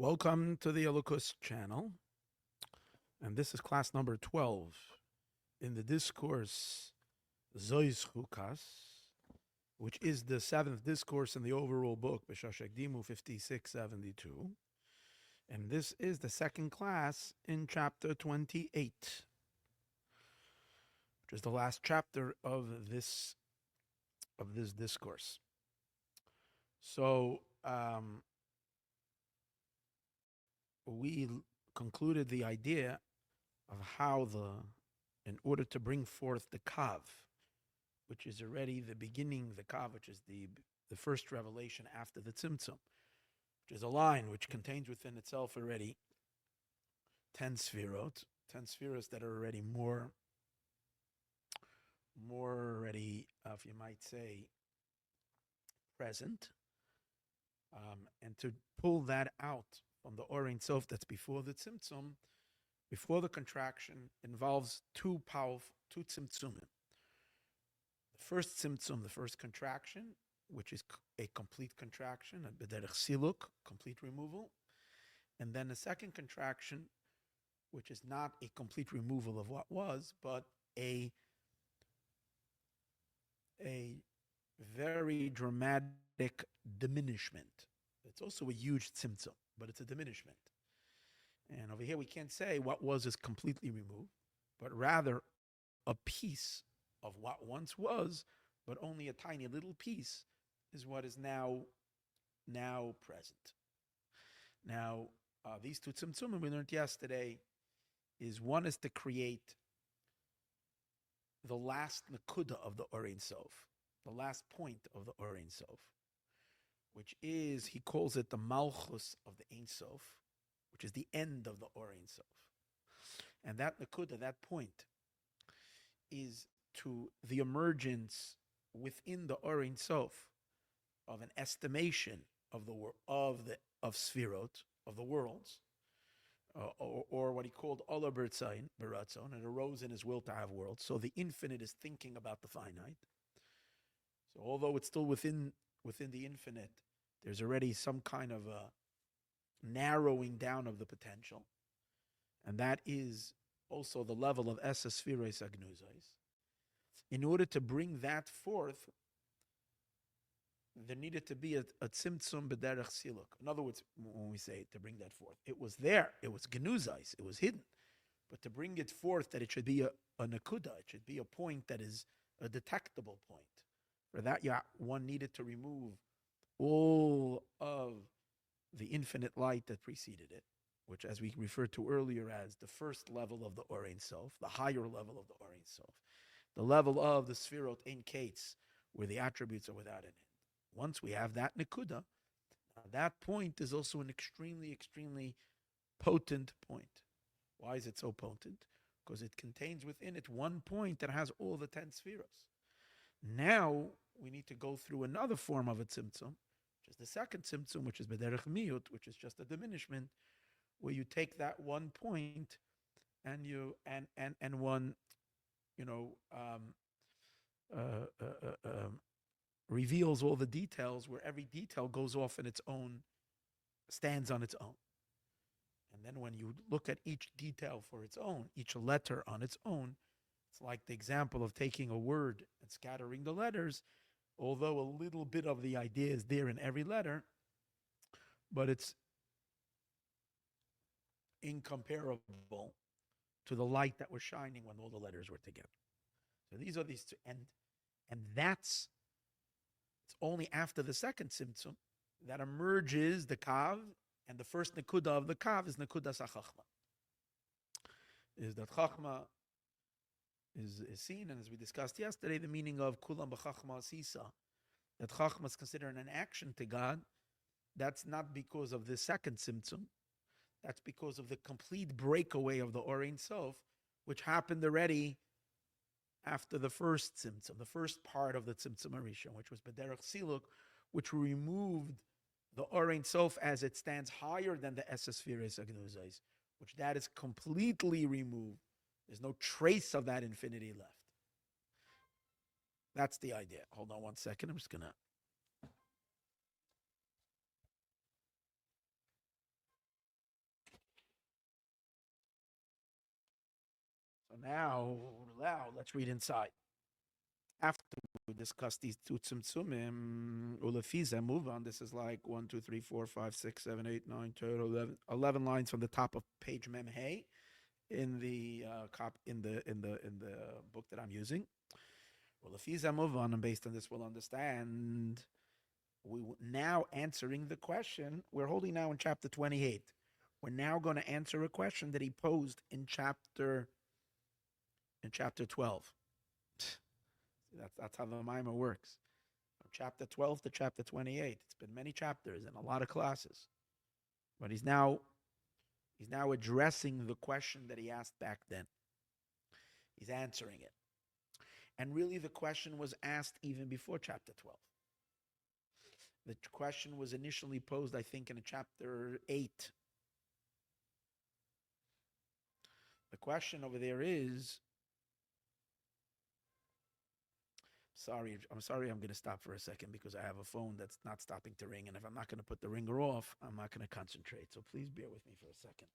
Welcome to the Elokus channel, and this is class number 12 in the discourse Zois Chukas, which is the seventh discourse in the overall book, B'Shashek Dimu 5672. And this is the second class in chapter 28, which is the last chapter of this discourse. So we concluded the idea of how in order to bring forth the Kav, which is already the beginning, the Kav, which is the first revelation after the Tzimtzum, which is a line which contains within itself already 10 sfirot that are already more already, if you might say, present, and to pull that out from the Or Ein Sof that's before the Tzimtzum, before the contraction, involves two tzimtzumim. The first tzimtzum, the first contraction, which is a complete contraction, a b'derech siluk, complete removal, and then a second contraction, which is not a complete removal of what was, but a very dramatic diminishment. It's also a huge tzimtzum, but it's a diminishment. And over here we can't say what was is completely removed, but rather a piece of what once was, but only a tiny little piece is what is now present. Now, these two tzimtzumim we learned yesterday is one is to create the last nakuda of the Or Ein Sof, the last point of the Or Ein Sof, which is, he calls it the malchus of the Ein Sof, which is the end of the Or Ein Sof. And that nakuda, that point, is to the emergence within the Or Ein Sof of an estimation of of Sfirot, of the worlds, or what he called Ola B'Ratzon, it arose in his will to have worlds. So the infinite is thinking about the finite. So although it's still within the infinite, there's already some kind of a narrowing down of the potential. And that is also the level of Esa Sfiros Agnuzos. In order to bring that forth, there needed to be a tzimtzum b'derech siluk. In other words, when we say to bring that forth, it was there, it was genuzais, it was hidden. But to bring it forth, that it should be a nakuda, it should be a point that is a detectable point. For that, one needed to remove all of the infinite light that preceded it, which, as we referred to earlier, as the first level of the Or Ein Sof, the higher level of the Or Ein Sof, the level of the Sfirot Ein Kates, where the attributes are without an end. Once we have that nekuda, that point is also an extremely, extremely potent point. Why is it so potent? Because it contains within it one point that has all the 10 spheros. Now we need to go through another form of a tzimtzum, which is the second tzimtzum, which is b'derech miyut, which is just a diminishment, where you take that one point and one, reveals all the details, where every detail goes off in its own, stands on its own. And then when you look at each detail for its own, each letter on its own, it's like the example of taking a word and scattering the letters, although a little bit of the idea is there in every letter, but it's incomparable to the light that was shining when all the letters were together. So these are these two, and it's only after the second tzimtzum that emerges the kav, and the first nekuda of the kav is nekuda sachachma. Is that chachma is seen, and as we discussed yesterday, the meaning of kulam b'chachma sisa, that chachma is considered an action to God. That's not because of the second tzimtzum. That's because of the complete breakaway of the Or Ein Sof, which happened already after the first tzimtzum, the first part of the tzimtzum harishon, which was b'derech siluk, which removed the Or Ein Sof as it stands higher than the Esa Sfiros Agnuzos, which that is completely removed. There's no trace of that infinity left. That's the idea. Hold on one second. I'm just going to now, let's read inside. After we discuss these two tzimtzumim, ulefiza, move on. This is like 1, 2, 3, 4, 5, 6, 7, 8, 9, 10, 11, 11 lines from the top of page Mem Hey in the book that I'm using. Ulefiza, move on, and based on this, we'll understand. We now answering the question we're holding now in chapter 28. We're now going to answer a question that he posed in chapter 12. That's how the Maamor works. From chapter 12 to chapter 28. It's been many chapters and a lot of classes. But he's now addressing the question that he asked back then. He's answering it. And really the question was asked even before chapter 12. The question was initially posed, I think, in chapter 8. The question over there is, I'm sorry, I'm going to stop for a second because I have a phone that's not stopping to ring, and if I'm not going to put the ringer off, I'm not going to concentrate. So please bear with me for a second.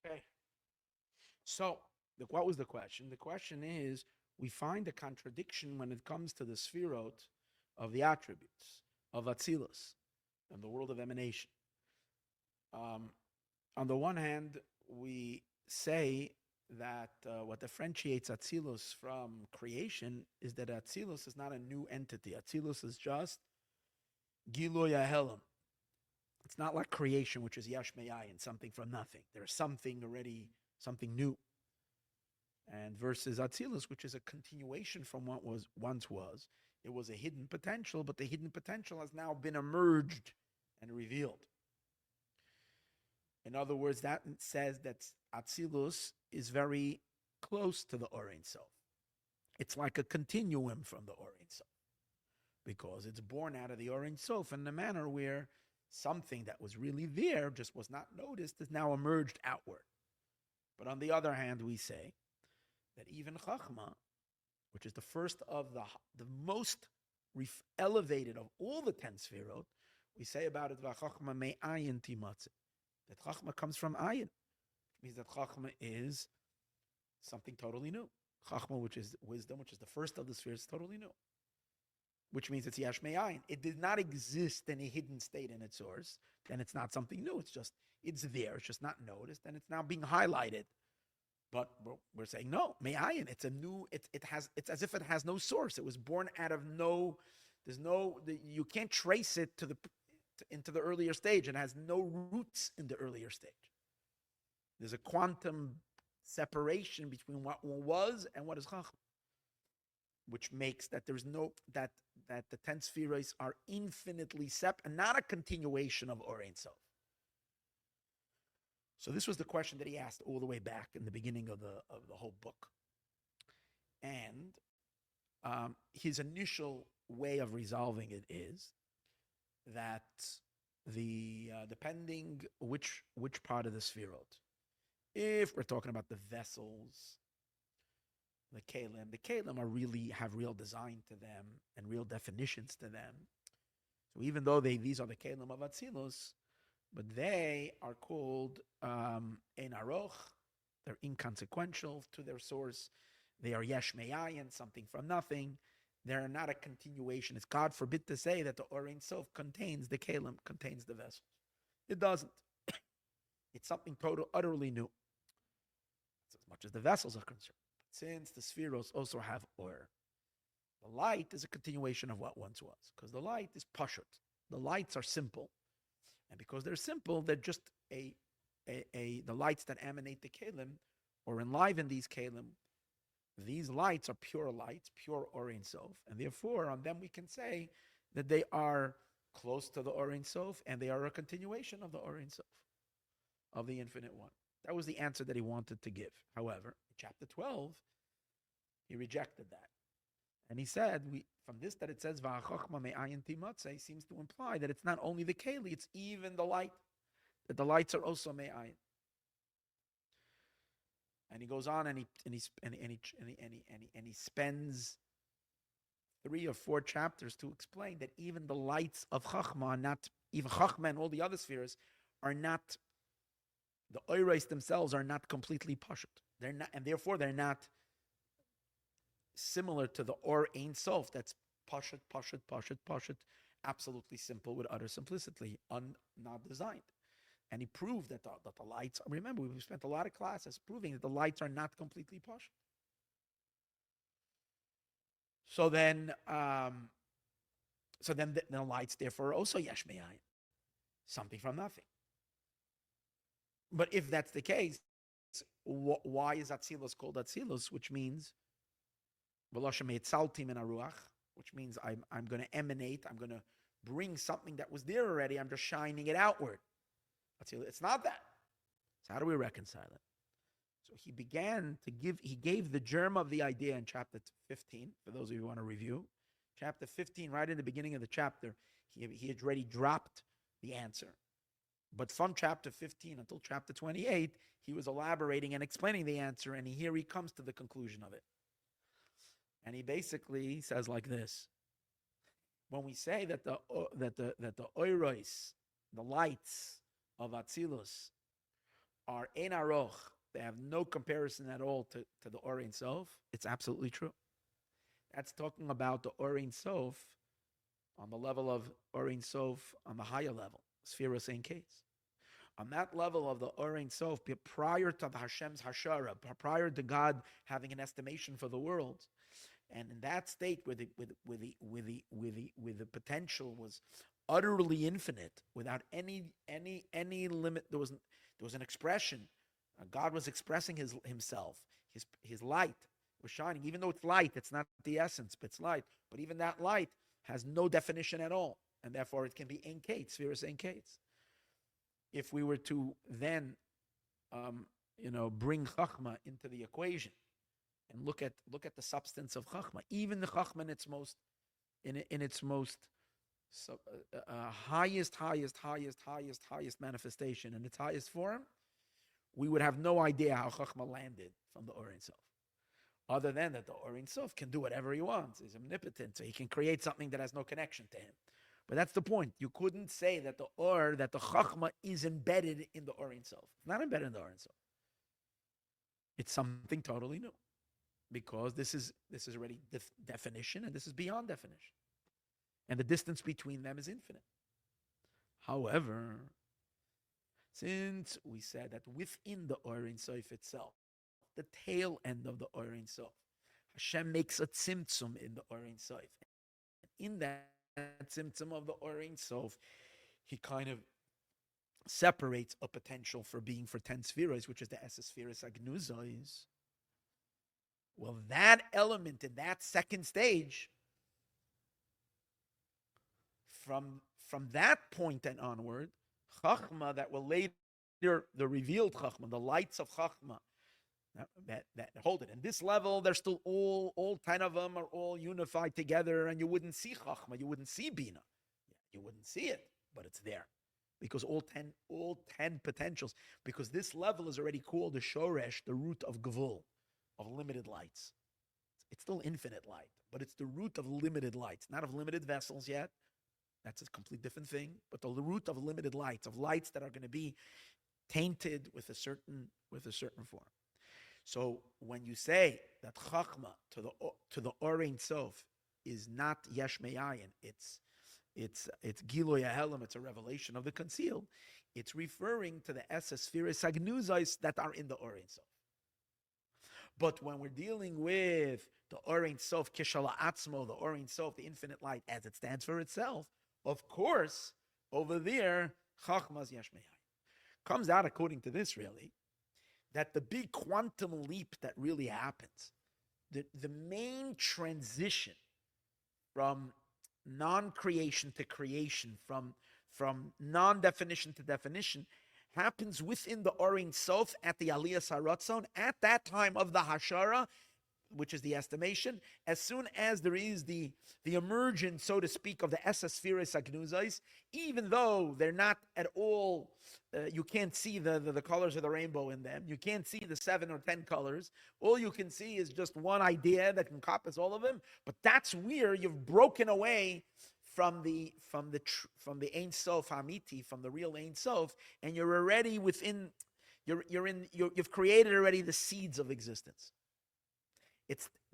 Okay. So, what was the question? The question is, we find a contradiction when it comes to the sphirot of the attributes of Atzilus and the world of emanation. On the one hand, we say that what differentiates Atzilus from creation is that Atzilus is not a new entity. Atzilus is just Giloy Ahelim. It's not like creation, which is Yesh Me'ayin, something from nothing. There's something already, something new. And versus Atzilus, which is a continuation from what once was. It was a hidden potential, but the hidden potential has now been emerged and revealed. In other words, that says that Atzilus is very close to the Or Ein Sof. It's like a continuum from the Or Ein Sof, because it's born out of the Or Ein Sof in the manner where something that was really there, just was not noticed, has now emerged outward. But on the other hand, we say that even Chachma, which is the first of the most elevated of all the 10 Sfirot, we say about it, V'Chachma me'ayin timatze, that Chachma comes from ayin, which means that Chachma is something totally new. Chachma, which is wisdom, which is the first of the spheres, is totally new. Which means it's Yesh Me'ayin. It did not exist in a hidden state in its source. Then it's not something new. It's there. It's just not noticed, and it's now being highlighted. But we're saying no, Me'ayin. It's it's as if it has no source. It was born out of no. You can't trace it into the earlier stage. It has no roots in the earlier stage. There's a quantum separation between what was and what is Chacham, which makes that there's no that the 10 spheres are infinitely separate and not a continuation of Or Ein Sof. So this was the question that he asked all the way back in the beginning of the whole book. And his initial way of resolving it is that depending which part of the Sphirot, if we're talking about the vessels, the Kalim have real design to them and real definitions to them. So even though these are the Kalim of Atzilus, but they are called Ein Aroch, they're inconsequential to their source. They are Yesh Me'ayin, something from nothing. They're not a continuation. It's God forbid to say that the Or Ein Sof contains the Kalim, contains the vessels. It doesn't. It's something utterly new. It's as much as the vessels are concerned. Since the spheros also have Or, the light is a continuation of what once was, because the light is pashut. The lights are simple, and because they're simple, they're just the lights that emanate the kalim or enliven these kalim. These lights are pure lights, pure Or Ein Sof, and therefore on them we can say that they are close to the Or Ein Sof, and they are a continuation of the Or Ein Sof, of the Infinite One. That was the answer that he wanted to give. However, in chapter 12, he rejected that. And he said, from this that it says Va'achachma me'ayin timatzeh seems to imply that it's not only the keli, it's even the light. That the lights are also me'ayin. And he goes on and he spends 3 or 4 chapters to explain that even the lights of Chachma are not, even Chachma and all the other spheres are not, the Oirais themselves are not completely pashut. They're not, and therefore they're not similar to the Or Ein Sof. That's pashut, absolutely simple with utter simplicity, not designed. And he proved that the lights, remember, we've spent a lot of classes proving that the lights are not completely pashut. So then the lights, therefore, are also yesh me'ayin, something from nothing. But if that's the case, why is Atzilus called Atzilus, which means which means I'm going to emanate, I'm going to bring something that was there already, I'm just shining it outward. It's not that. So how do we reconcile it? So he gave the germ of the idea in chapter 15, for those of you who want to review. Chapter 15, right in the beginning of the chapter, he had already dropped the answer. But from chapter 15 until chapter 28, he was elaborating and explaining the answer, and here he comes to the conclusion of it. And he basically says like this: when we say that the oiros, the lights of Atzilus, are ein aroch, they have no comparison at all to the Or Ein Sof, it's absolutely true. That's talking about the Or Ein Sof on the level of Or Ein Sof on the higher level, Sfiros Ein Case. On that level of the Or Ein Sof, prior to the Hashem's Hashara, prior to God having an estimation for the world, and in that state where the potential was utterly infinite, without any limit, there was an expression. God was expressing himself. His light was shining. Even though it's light, it's not the essence, but it's light. But even that light has no definition at all, and therefore it can be Ein Kates, Sfiras Ein Kates. If we were to then, bring Chachma into the equation and look at the substance of Chachma, even the Chachma in its most highest manifestation, in its highest form, we would have no idea how Chachma landed from the Or Ein Sof. Other than that, the Or Ein Sof can do whatever he wants. He's omnipotent, so he can create something that has no connection to him. But that's the point. You couldn't say that the Chachma is embedded in the Or Ein Sof. It's not embedded in the Or Ein Sof. It's something totally new, because this is already definition, and this is beyond definition, and the distance between them is infinite. However, since we said that within the Or Ein Sof itself, the tail end of the Or Ein Sof, Hashem makes a tzimtzum in the Or Ein Sof. In that tzimtzum of the Or Ein Sof, he kind of separates a potential for 10 spheres, which is the Esa Spheres Agnuzos. Well, that element in that second stage, from that point and onward, Chachma that will later, the revealed Chachma, the lights of Chachma, that hold it. And this level, they're still all 10 of them are all unified together, and you wouldn't see Chachma, you wouldn't see Bina. You wouldn't see it, but it's there. Because all 10 potentials, because this level is already called the Shoresh, the root of Gevul, of limited lights. It's still infinite light, but it's the root of limited lights, not of limited vessels yet. That's a complete different thing. But the root of limited lights, of lights that are going to be tainted with a certain form. So when you say that Chachma to the Or Ein Sof is not Yesh Me'ayin, it's Giloy Ahelim, it's a revelation of the concealed, it's referring to the Esa Spheres Agnuzos that are in the Or Ein Sof. But when we're dealing with the Or Ein Sof Kishala Atzmo, the Or Ein Sof, the infinite light as it stands for itself, of course, over there, Chachma's Yesh Me'ayin. Comes out, according to this, really, that the big quantum leap that really happens, the main transition from non-creation to creation, from non-definition to definition, happens within the Or Ein Sof at the Aliyas HaRatzon, at that time of the Hashara, which is the estimation, as soon as there is the emergence, so to speak, of the Esespheres Agnuzais, even though they're not at all, you can't see the colors of the rainbow in them. You can't see the 7 or 10 colors. All you can see is just one idea that encompasses all of them. But that's where you've broken away from the Ein Sof Hamiti, from the real Ein Sof, and you're already within. You've created already the seeds of existence.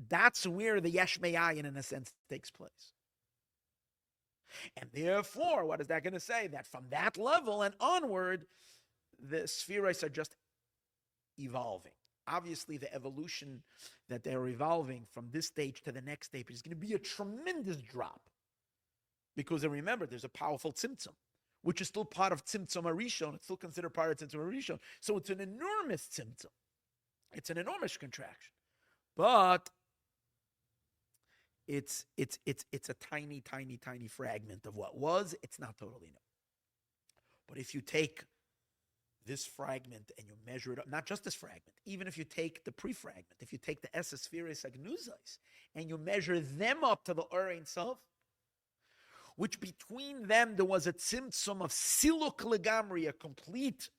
That's where the Yesh Me'ayin, in a sense, takes place. And therefore, what is that going to say? That from that level and onward, the spheres are just evolving. Obviously, the evolution that they're evolving from this stage to the next stage is going to be a tremendous drop. Because remember, there's a powerful tzimtzum, which is still part of tzimtzum arishon. It's still considered part of tzimtzum arishon. So it's an enormous tzimtzum. It's an enormous contraction. But it's a tiny, tiny, tiny fragment of what was. It's not totally new. But if you take this fragment and you measure it up, not just this fragment, even if you take the pre-fragment, if you take the Esespheres Agnuzais and you measure them up to the Or Ein Sof, which between them there was a tzimtzum of siluk legamri, a complete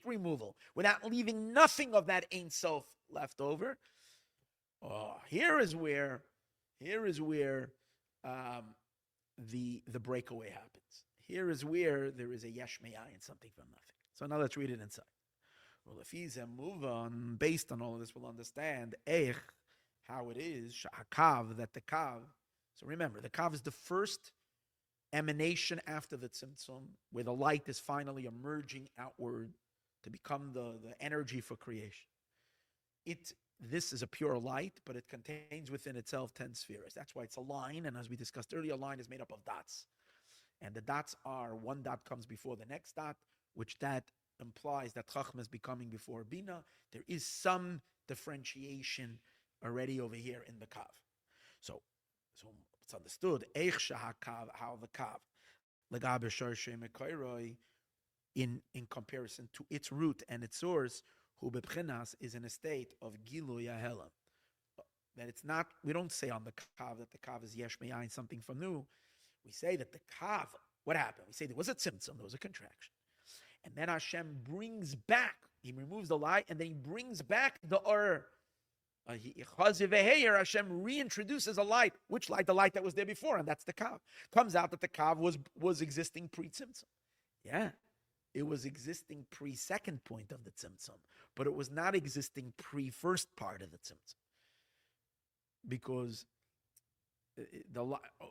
removal, without leaving nothing of that Ein Sof left over. Here is where the breakaway happens. Here is where there is a yesh me'ayin, something from nothing. So now let's read it inside. Well, if he's a move on, based on all of this, we'll understand how it is sha'akav, that the kav. So remember, the kav is the first emanation after the tzimtzum, where the light is finally emerging outward to become the energy for creation. This is a pure light, but it contains within itself 10 spheres. That's why it's a line, and as we discussed earlier, a line is made up of dots. And the dots are, one dot comes before the next dot, which that implies that Chachma is becoming before Bina. There is some differentiation already over here in the Kav. So it's understood, how the Kav, Legabe Shorshe Mekoiroi, in comparison to its root and its source, Hu Bebchinas is in a state of Gilu Yahelam. That it's not, we don't say on the Kav that the Kav is Yesh Me'ayin, something from new. We say that the Kav, what happened? We say there was a tzimtzum, there was a contraction. And then Hashem brings back, he removes the light, and then he brings back the Or. Hashem reintroduces a light. Which light? The light that was there before, and that's the Kav. Comes out that the Kav was existing pre-tzimtzum. Yeah, it was existing pre-second point of the tzimtzum, but it was not existing pre-first part of the tzimtzum. Because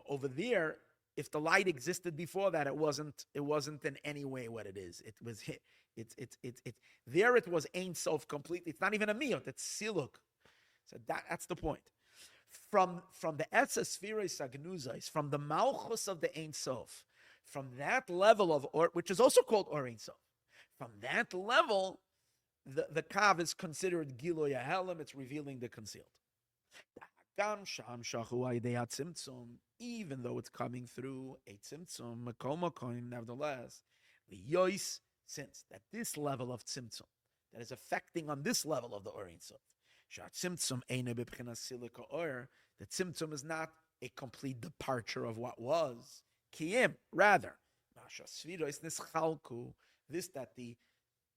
over there, if the light existed before that, it wasn't in any way what it is. It was there. It was Ein Sof completely. It's not even a miyot. It's siluk. So that's the point. From the Esespheres Agnuzais, from the Malchus of the Ein Sof, from that level of Or, which is also called Or Ein Sof, from that level, the Kav is considered Gilo Yahelim. It's revealing the concealed. Even though it's coming through a tzimtzum, nevertheless, since that this level of tzimtzum that is affecting on this level of the Or Ein Sof, the tzimtzum is not a complete departure of what was. Kiyim, rather, this that the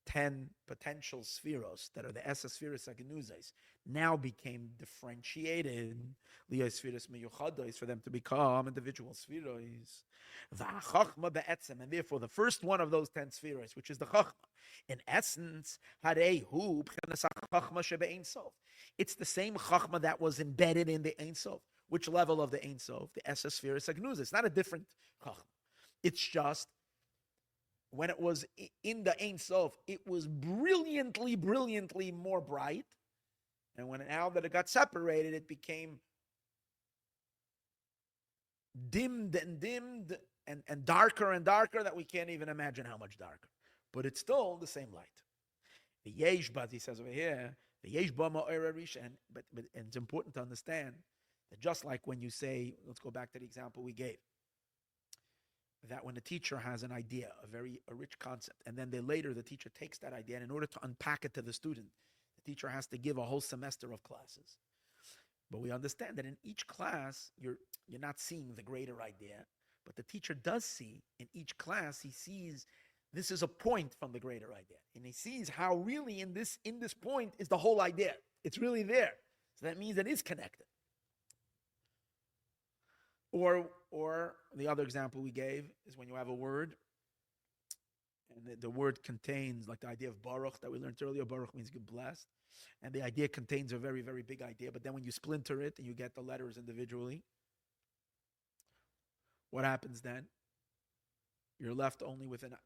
10 potential spheros that are the Esespheres Agnuzais now became differentiated, for them to become individual spheros. And therefore, the first one of those 10 spheros, which is the Chachma, in essence, it's the same Chachma that was embedded in the Ein Sof. Which level of the Ein Sof? The Esespheres Agnuzais. It's not a different Chachma. It's just, when it was in the Ein Sof, it was brilliantly more bright. And now that it got separated, it became dimmed and darker that we can't even imagine how much darker. But it's still the same light. The Yesh, but he says over here, the Yesh Bama Oirarisha, but it's important to understand that just like when you say, let's go back to the example we gave, that when a teacher has an idea, a rich concept, and then later the teacher takes that idea, and in order to unpack it to the student, the teacher has to give a whole semester of classes. But we understand that in each class, you're not seeing the greater idea, but the teacher does see in each class, he sees this is a point from the greater idea. And he sees how really in this point is the whole idea. It's really there. So that means it is connected. Or the other example we gave is when you have a word, and the word contains, like the idea of Baruch that we learned earlier, Baruch means good blessed. And the idea contains a very, very big idea. But then when you splinter it and you get the letters individually, what happens then? You're left only with a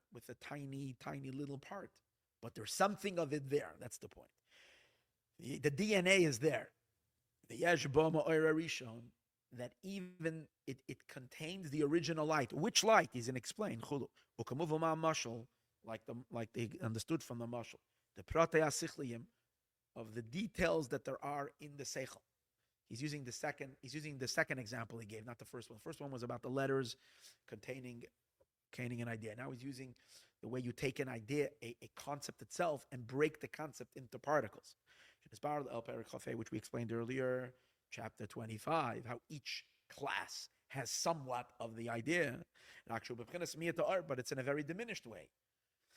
tiny, tiny little part. But there's something of it there. That's the point. The DNA is there. The Yesh Boma Oira Rishon, that even it contains the original light. Which light? He's going to explain. Like they understood from the mashal. The Pratei HaSichliyim of the details that there are in the Seichel. He's using the second example he gave, not the first one. The first one was about the letters containing an idea. Now he's using the way you take an idea, a concept itself, and break the concept into particles. Which we explained earlier, chapter 25, how each class has somewhat of the idea. But it's in a very diminished way.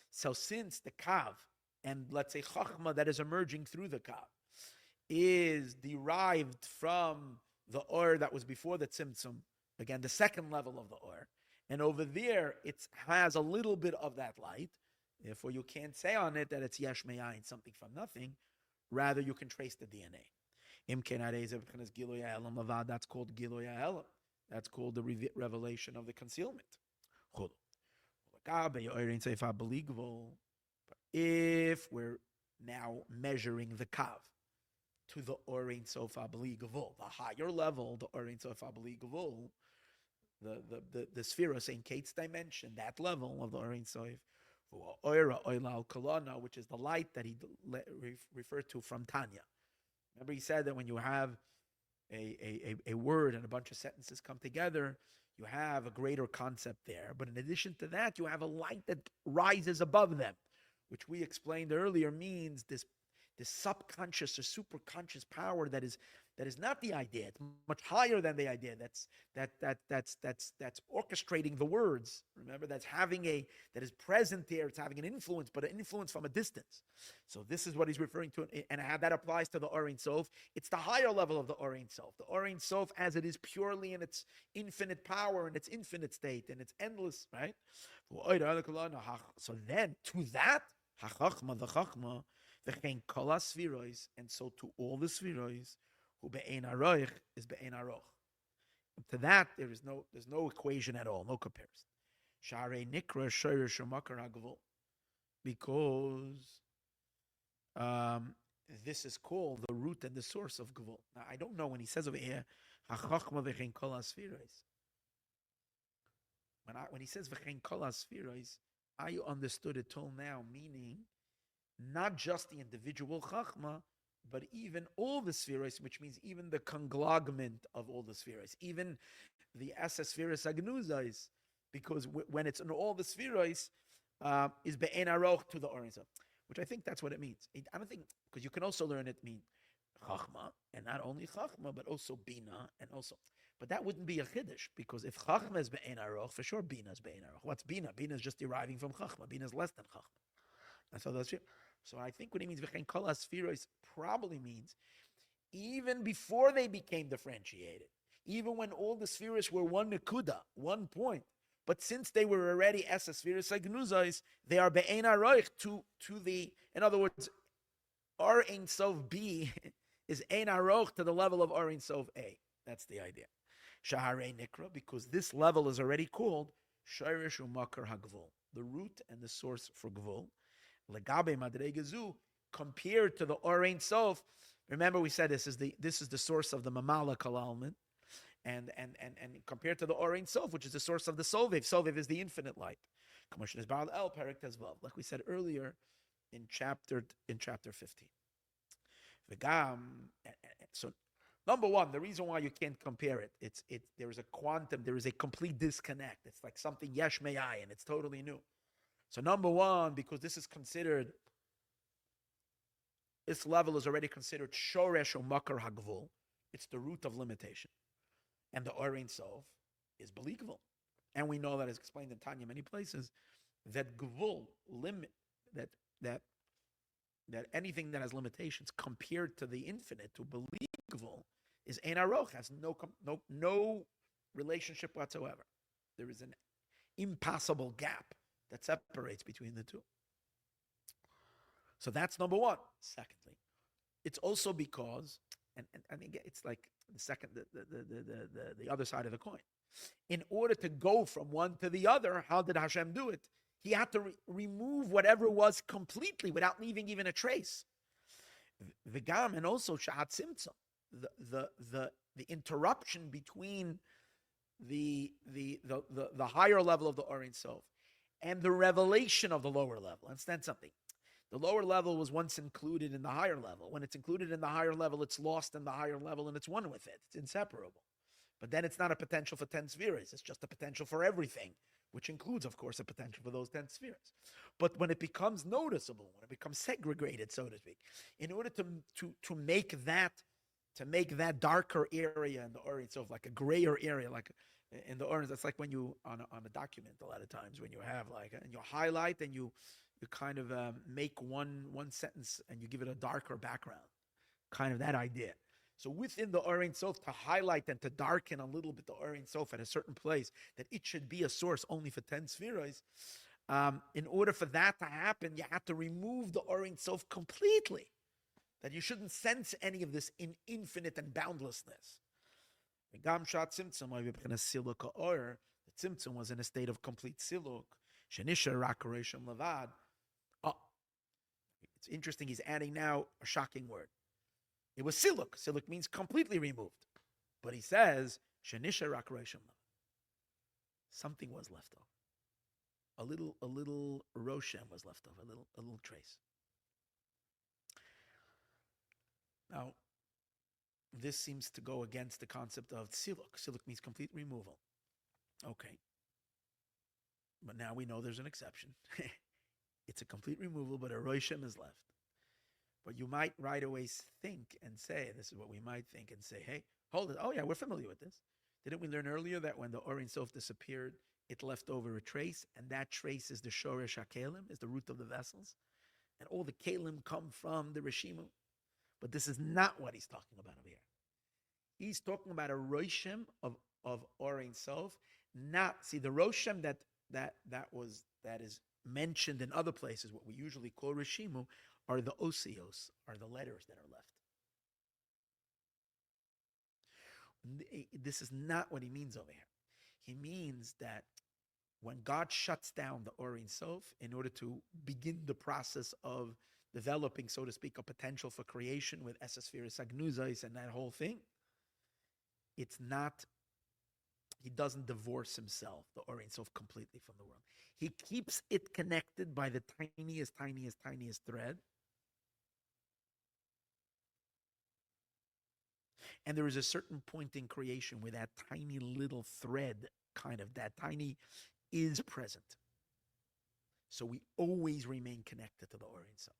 So since the Kav, and let's say Chachma that is emerging through the Kav, is derived from the Or that was before the Tzimtzum, again, the second level of the Or, and over there, it has a little bit of that light. Therefore, you can't say on it that it's Yesh Me'ayin, something from nothing. Rather, you can trace the DNA. That's called Giloy Ha'elam. That's called the revelation of the concealment. But if we're now measuring the Kav to the Orein Sofa B'li Gevul, the higher level, the Orein Sofa B'li Gevul, the Spheros in Kate's dimension, that level of the Orein Sof, which is the light that he referred to from Tanya. Remember, he said that when you have a word and a bunch of sentences come together, you have a greater concept there. But in addition to that, you have a light that rises above them, which we explained earlier means this subconscious or superconscious power that is not the idea. It's much higher than the idea. That's orchestrating the words. Remember, that is present there. It's having an influence, but an influence from a distance. So this is what he's referring to, and how that applies to the Orein Sof. It's the higher level of the Orein Sof. The Orein Sof, as it is purely in its infinite power and its infinite state and its endless, right? So then to that, the Chachma, and so to all the Sfirois, who be'ein aroich is be'ein aroch. To that, there's no equation at all, no comparison. Sharei nikra shorish u'makar hagvul, because this is called the root and the source of gvul. Now, I don't know when he says over here, hachachma v'chein kol ha'sfirois. When he says v'chein kol ha'sfirois, I understood it till now, meaning not just the individual chachma, but even all the spheres, which means even the conglomerate of all the spheres, even the essa spheres agnuzais, because when it's in all the spheres, is be'en aroch to the Orein Sof, which I think that's what it means. I don't think, because you can also learn it mean chachma, and not only chachma, but also bina, and also. But that wouldn't be a chiddush, because if chachma is be'en aroch, for sure bina is be'en aroch. What's bina? Bina is just deriving from chachma. Bina is less than chachma. And so that's it. So I think what he means, v'chein kol ha'sfiros, probably means even before they became differentiated, even when all the spheres were one nekuda, 1 point, but since they were already essa spheres agnuzais, they are be'ein aroich to the, in other words, Or Ein Sof B is Ein Aroch to the level of Or Ein Sof A. That's the idea. Shaharei Nikra, because this level is already called Shirish Umakar HaGvul, the root and the source for Gvul. Legabe Madregezu, compared to the Or Ein Sof. Remember, we said this is the source of the Mamala Kalalman, and compared to the Or Ein Sof, which is the source of the Soviv. Soviv is the infinite light. Commission is Baal El Perek Tezvav, like we said earlier in chapter 15. So number one, the reason why you can't compare it, there is a quantum, there is a complete disconnect. It's like something yesh me'ayin, it's totally new. So number one, because this is considered This level is already considered shoresh or makar hagvul. It's the root of limitation. And the Or Ein Sof is believable. And we know that it's explained in Tanya many places that gvul, limit, that anything that has limitations compared to the infinite, to believe gvul, is ein aroch, has no relationship whatsoever. There is an impossible gap that separates between the two. So that's number one. Secondly, it's also because, and again, it's like the second, the other side of the coin. In order to go from one to the other, how did Hashem do it? He had to remove whatever was completely without leaving even a trace. The gam, and also shahat simtzum, the interruption between the higher level of the Or Ein Sof and the revelation of the lower level. Understand something? The lower level was once included in the higher level. When it's included in the higher level, it's lost in the higher level and it's one with it. It's inseparable. But then it's not a potential for 10 spheres. It's just a potential for everything, which includes, of course, a potential for those 10 spheres. But when it becomes noticeable, when it becomes segregated, so to speak, in order to make that darker area in the Or Ein Sof, like a grayer area, like in the Or Ein Sof, that's like when you, on a document a lot of times, when you have like, and you highlight and you kind of make one sentence and you give it a darker background, kind of that idea. So within the Or Ein Sof, to highlight and to darken a little bit the Or Ein Sof at a certain place, that it should be a source only for 10 spheres, in order for that to happen, you have to remove the Or Ein Sof completely. That you shouldn't sense any of this in infinite and boundlessness. The Tzimtzum was in a state of complete siluk. Shenisha Rakareshim Levad. Oh, it's interesting. He's adding now a shocking word. It was siluk. Siluk means completely removed. But he says, Shenisha Rakareshim Levad. Something was left over. A little Roshem was left over, a little trace. Now, this seems to go against the concept of siluk. Siluk means complete removal. Okay. But now we know there's an exception. It's a complete removal, but a Roshem is left. But you might right away think and say, this is what we might think and say, hey, hold it. Oh yeah, we're familiar with this. Didn't we learn earlier that when the Or Ein Sof disappeared, it left over a trace, and that trace is the Shoresh HaKelim, is the root of the vessels, and all the Kelim come from the Reshimu. But this is not what he's talking about over here. He's talking about a Roshem of Or Ein Sof. Not, see, the Roshem that is mentioned in other places, what we usually call Reshimu, are the osios, are the letters that are left. This is not what he means over here. He means that when God shuts down the Or Ein Sof in order to begin the process of developing, so to speak, a potential for creation with Esespheres Agnuzais and that whole thing, it's not, he doesn't divorce himself, the Or Ein Sof, completely from the world. He keeps it connected by the tiniest thread. And there is a certain point in creation where that tiny little thread, that tiny, is present. So we always remain connected to the Or Ein Sof.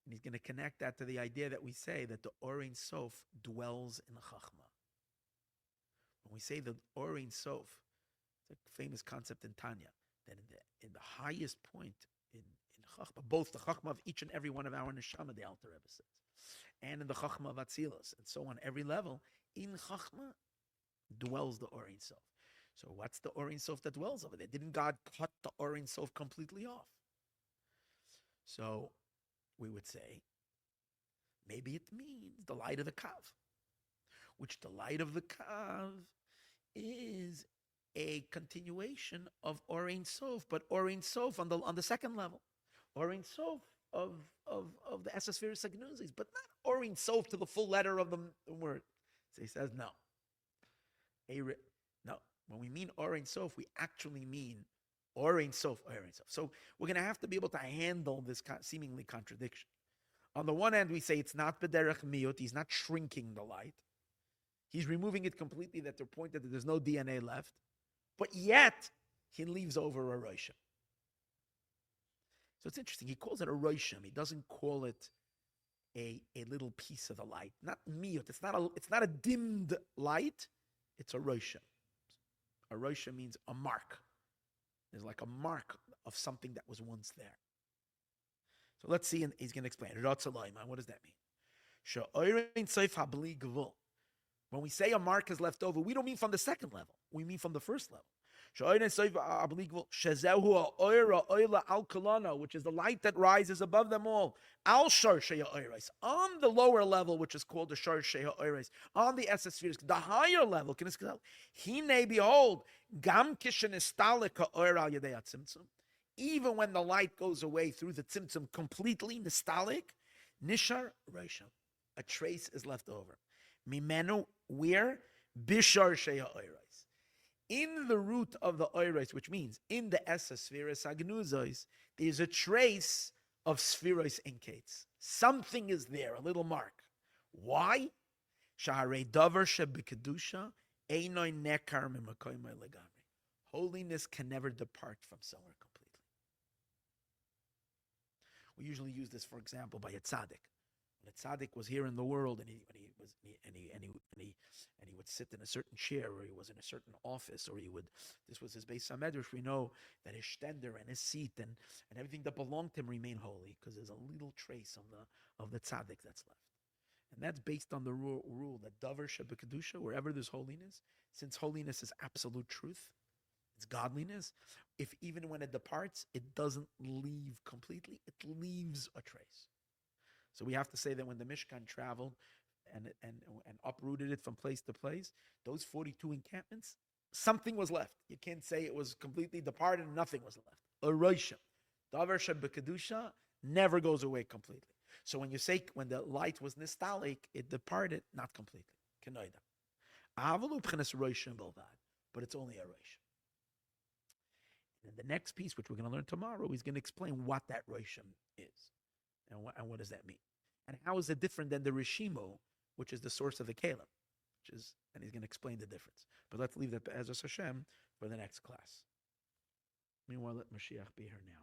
And he's going to connect that to the idea that we say that the Or Ein Sof dwells in the Chachma. When we say the Or Ein Sof, it's a famous concept in Tanya, that in the highest point in Chachma, both the Chachma of each and every one of our Neshama, the Alter Rebbe says, and in the Chachma of Atzilus, and so on, every level, in Chachma dwells the Or Ein Sof. So what's the Or Ein Sof that dwells over there? Didn't God cut the Or Ein Sof completely off? So we would say, maybe it means the light of the Kav, which the light of the Kav is a continuation of Or Ein Sof, but Or Ein Sof on the second level. Or Ein Sof of the Esespheres Agnuzis, but not Or Ein Sof to the full letter of the word. So he says, no. No. When we mean Or Ein Sof, we actually mean Or Ein Sof, Or Ein Sof. So we're going to have to be able to handle this seemingly contradiction. On the one hand, we say it's not B'derech Miyut, he's not shrinking the light. He's removing it completely, that they're pointed that there's no DNA left. But yet, he leaves over a Roshem. So it's interesting. He calls it a Roshem. He doesn't call it a little piece of the light. Not miyut. It's not a dimmed light. It's a rosha. A rosha means a mark. There's like a mark of something that was once there. So let's see, and he's going to explain. What does that mean? When we say a mark is left over, we don't mean from the second level. We mean from the first level. Which is the light that rises above them all. On the lower level, which is called the Shar Sheha on the Esespheres, the higher level, behold, even when the light goes away through the tzimtzum completely, nistalik, nishar Rosham, a trace is left over. Mimenu, where? Bishar Sheha Oirais. In the root of the Oirais, which means in the Esa Spheres Agnuzois, there's a trace of Spheros Inkates. Something is there, a little mark. Why? Shaharei Davar Shebikadusha, Einoi Nekar Mimakoimai Legamri. Holiness can never depart from somewhere completely. We usually use this, for example, by a tzaddik. When a tzaddik was here in the world, and he would sit in a certain chair, or he was in a certain office, or this was his Beis Hamedrash. We know that his shtender and his seat and everything that belonged to him remain holy, because there's a little trace of the tzaddik that's left. And that's based on the rule that davar shebekadusha, wherever there's holiness, since holiness is absolute truth, it's godliness, if even when it departs, it doesn't leave completely, it leaves a trace. So we have to say that when the Mishkan traveled and uprooted it from place to place, those 42 encampments, something was left. You can't say it was completely departed and nothing was left. A rosham, davar shebekadusha, never goes away completely. So when you say, when the light was nistalik, it departed, not completely. Kenoida. But it's only a rosham. And the next piece, which we're going to learn tomorrow, he's going to explain what that rosham is. And what does that mean? And how is it different than the Rishimo, which is the source of the Kalim? And he's going to explain the difference. But let's leave that to Ezra Hashem for the next class. Meanwhile, let Mashiach be here now.